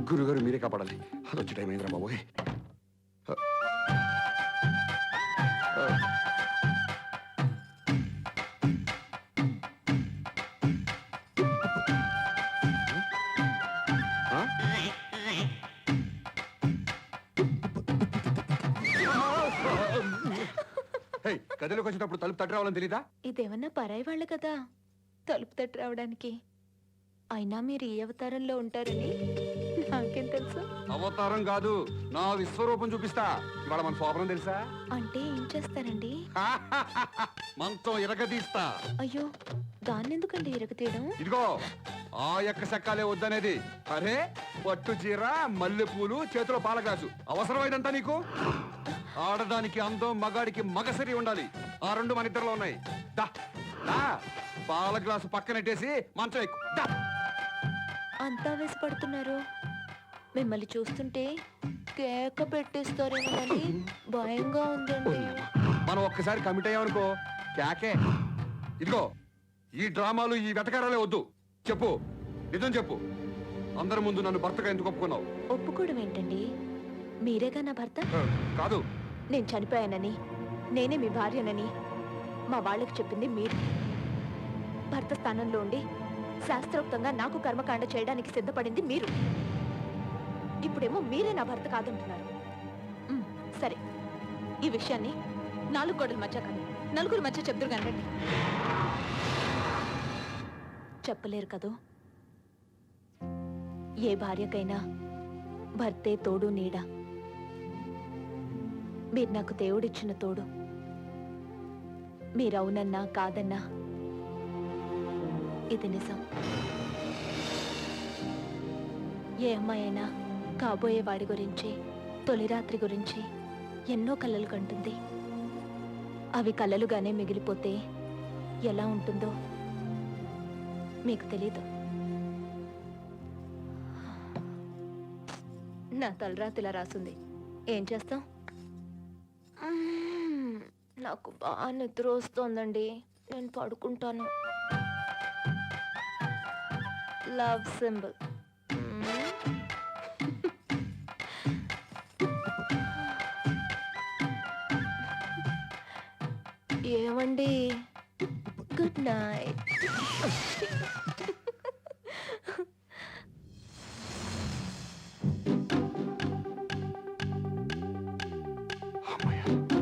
గురుగారు మీరే కాపాడాలి. అదొచ్చి టైం అయిందిరా బాబోయ్. గదిలోకి వచ్చేటప్పుడు తలుపు తట్టి రావాలని తెలీదా? ఇదేమన్నా పరాయి వాళ్ళు కదా తలుపు తట్టి రావడానికి. అయినా మీరు ఈ అవతారంలో ఉంటారని నాకేం తెలుసు? అవతారం కాదు, నా విశ్వరూపం చూపిస్తా. ఇవాళ మన శోభనం తెలుసా? అంటే ఏం చేస్తారండి? మంచం ఇరగదీస్తా. అయ్యో, దాన్నెందుకండి ఇరగతీయడం? ఇదిగో ఆ యొక్క సెక్కాలే వద్దనేది. అరే, పట్టు చీర, మల్లెపూలు, చేతిలో పాల గ్లాసు అవసరమైందంతా నీకు? ఆడదానికి అందం, మగాడికి మగసరి ఉండాలి. ఆ రెండు మన ఇద్దరులో ఉన్నాయి. దా దా, పాల గ్లాసు పక్కనెట్టేసి మంచం ఎక్కు. అంతా వేసి పడుతున్నారు. మిమ్మల్ని చూస్తుంటే కేక పెట్టేస్తారేమోనని భయంగా ఉందండి. మనం ఒక్కసారి కమిట్ అయ్యామనుకో కేకే. ఇదిగో ఈ డ్రామాలు, ఈ వెటకారాలే వద్దు. చెప్పు, నిజం చెప్పు. అందరి ముందు నన్ను భర్తగా ఎందుకు ఒప్పుకున్నావు? ఒప్పుకోవడం ఏంటండి? మీరేగా నా భర్త. కాదు, నేను చనిపోయానని, నేనే మీ భార్యనని మా వాళ్ళకి చెప్పింది మీరు. భర్త స్థానంలో ఉండి శాస్త్రోక్తంగా నాకు కర్మకాండ చేయడానికి సిద్ధపడింది మీరు. ఇప్పుడేమో మీరే నా భర్త కాదంటున్నారు. సరే, ఈ విషయాన్ని 4 గోడల మధ్య కానీ నలుగురు మధ్య చెప్దురు కానీ చెప్పలేరు కదూ. ఏ భార్యకైనా భర్తే తోడు నీడ. మీరు నాకు దేవుడిచ్చిన తోడు. మీరవునన్నా కాదన్నా ఇది నిజం. ఏ అమ్మాయైనా కాబోయే వాడి గురించి, తొలి రాత్రి గురించి ఎన్నో కలలు కంటుంది. అవి కలలుగానే మిగిలిపోతే ఎలా ఉంటుందో మీకు తెలీదు. నా తలరాతిలా రాసుంది. ఏం చేస్తాం? నాకు బాగా నిద్ర వస్తోందండి. నేను పడుకుంటాను. Love symbol. ఏమండి, గుడ్ నైట్.